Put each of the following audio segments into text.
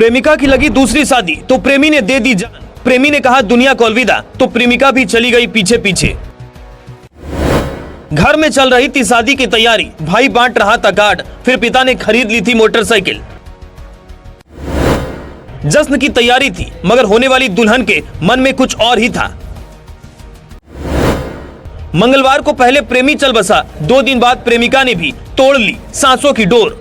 प्रेमिका की लगी दूसरी शादी तो प्रेमी ने दे दी जान। प्रेमी ने कहा दुनिया को अलविदा तो प्रेमिका भी चली गई पीछे पीछे। घर में चल रही थी शादी की तैयारी, भाई बांट रहा था कार्ड, फिर पिता ने खरीद ली थी मोटरसाइकिल। जश्न की तैयारी थी मगर होने वाली दुल्हन के मन में कुछ और ही था। मंगलवार को पहले प्रेमी चल बसा, 2 दिन बाद प्रेमिका ने भी तोड़ ली सांसों की डोर।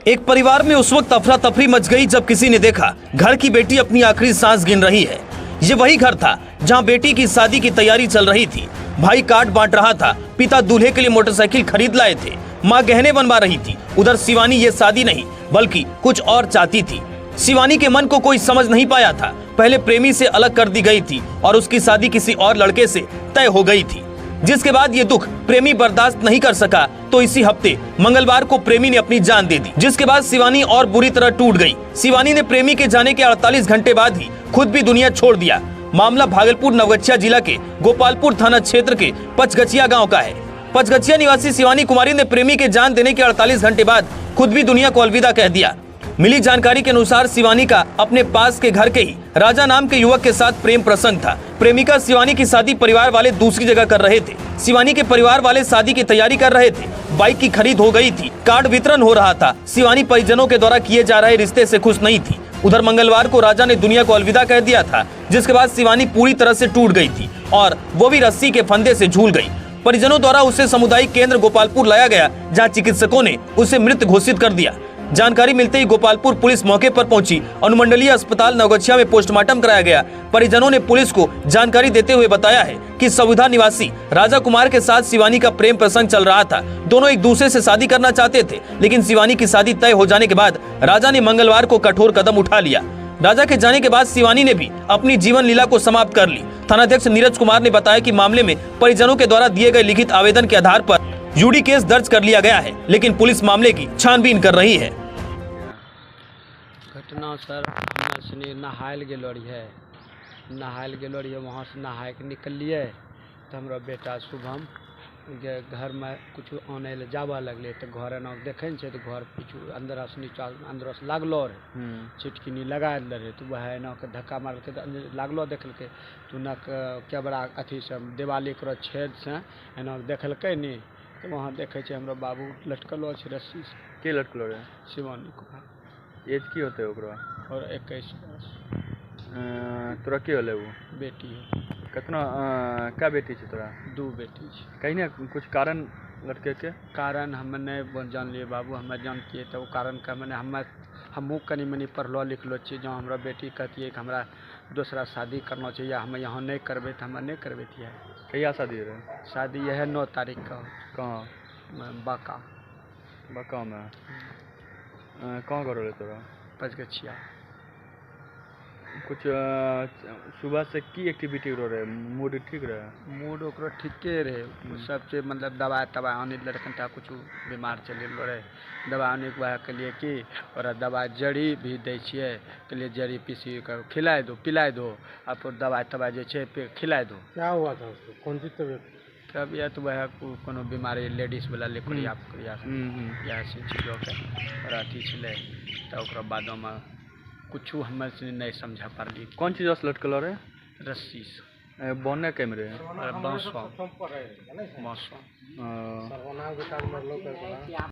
एक परिवार में उस वक्त अफरा तफरी मच गई जब किसी ने देखा घर की बेटी अपनी आखिरी सांस गिन रही है। ये वही घर था जहां बेटी की शादी की तैयारी चल रही थी। भाई कार्ड बांट रहा था, पिता दूल्हे के लिए मोटरसाइकिल खरीद लाए थे, माँ गहने बनवा रही थी। उधर शिवानी ये शादी नहीं बल्कि कुछ और चाहती थी। शिवानी के मन को कोई समझ नहीं पाया था। पहले प्रेमी से अलग कर दी गई थी और उसकी शादी किसी और लड़के से तय हो गई थी, जिसके बाद ये दुख प्रेमी बर्दाश्त नहीं कर सका तो इसी हफ्ते मंगलवार को प्रेमी ने अपनी जान दे दी, जिसके बाद शिवानी और बुरी तरह टूट गई। शिवानी ने प्रेमी के जाने के 48 घंटे बाद ही खुद भी दुनिया छोड़ दिया। मामला भागलपुर नवगछिया जिला के गोपालपुर थाना क्षेत्र के पचगछिया गाँव का है। पचगछिया निवासी शिवानी कुमारी ने प्रेमी के जान देने के 48 घंटे बाद खुद भी दुनिया को अलविदा कह दिया। मिली जानकारी के अनुसार शिवानी का अपने पास के घर के ही राजा नाम के युवक के साथ प्रेम प्रसंग था। प्रेमिका शिवानी की शादी परिवार वाले दूसरी जगह कर रहे थे। शिवानी के परिवार वाले शादी की तैयारी कर रहे थे। बाइक की खरीद हो गई थी, कार्ड वितरण हो रहा था। शिवानी परिजनों के द्वारा किए जा रहे रिश्ते से खुश नहीं थी। उधर मंगलवार को राजा ने दुनिया को अलविदा कह दिया था, जिसके बाद शिवानी पूरी तरह से टूट गई थी और वो भी रस्सी के फंदे से झूल गई। परिजनों द्वारा उसे सामुदायिक केंद्र गोपालपुर लाया गया, जहाँ चिकित्सकों ने उसे मृत घोषित कर दिया। जानकारी मिलते ही गोपालपुर पुलिस मौके पर पहुंची। अनुमंडलीय अस्पताल नवगछिया में पोस्टमार्टम कराया गया। परिजनों ने पुलिस को जानकारी देते हुए बताया है कि सविधा निवासी राजा कुमार के साथ शिवानी का प्रेम प्रसंग चल रहा था। दोनों एक दूसरे से शादी करना चाहते थे, लेकिन शिवानी की शादी तय हो जाने के बाद राजा ने मंगलवार को कठोर कदम उठा लिया। राजा के जाने के बाद शिवानी ने भी अपनी जीवन लीला को समाप्त कर ली। थानाध्यक्ष नीरज कुमार ने बताया कि मामले में परिजनों के द्वारा दिए गए लिखित आवेदन के आधार पर यूडी केस दर्ज कर लिया गया है, लेकिन पुलिस मामले की छानबीन कर रही है। घटना सर हमें सुनी नहायल गेलो रहिए, वहाँ से नहाय के निकलिए तो हमारा बेटा शुभम घर में कुछ आने ले जावा लगले तो घर एना देखे तो घर पीछू अंदर से नीचा अंदर से लागलो रहे, छिटकिनी लगा रहे तो वह एना के धक्का मार के लागलो देखल तो न क्या बड़ा अथी से दिवाली करो छेद से एना देखल नी तो वहाँ देखे हमारा बाबू लटकलो रस्सी से। के लटकलो रहे? शिवानी कुमार। एज की होते ओकरा? और 21 वर्ष। तोरा की होले वो? बेटी है। कितना क्या बेटी छे तोरा? 2 बेटी छे। कहीं ना कुछ कारण लड़के के? कारण हम नहीं जान लिए बाबू, हमें जानती तो कारण का मैंने हमू कनी मनी पढ़लो लिखलो छे। जो हमारा बेटी कहती है कि हमारा दूसरा शादी करना चाहिए, हमें यहाँ नहीं करबे तो हमें नहीं करबे थी। कहिया शादी रहे? शादी यह 9 तारीख का। कहाँ? बाका में। कहाँ करो ले तोरा? पचगछिया। कुछ सुबह से की एक्टिविटी रहे? मूड ठीक रहे? मूड ओकरो ठीके रहे। सबसे मतलब दवाई तवाई आने लड़कन था, कुछ बीमार चले रहे, दवाई आने के वह के लिए कि और दवाई जड़ी भी दै छिए के लिए जड़ी पीसी कर खिलाए दो पिलाए दो और फिर दवाई तवाई जो है पे खिलाए दो। क्या हुआ था उसको? कौन सी तबीयत वह कोनो बीमारी लेडीज वाला लिखरिया यह चीजों के और अथी छे तो बाद में कुछ हमें नहीं समझा पाली। कौन चीज से लटकल रहे? रस्सी से। बोने कैमरे? बांसवा।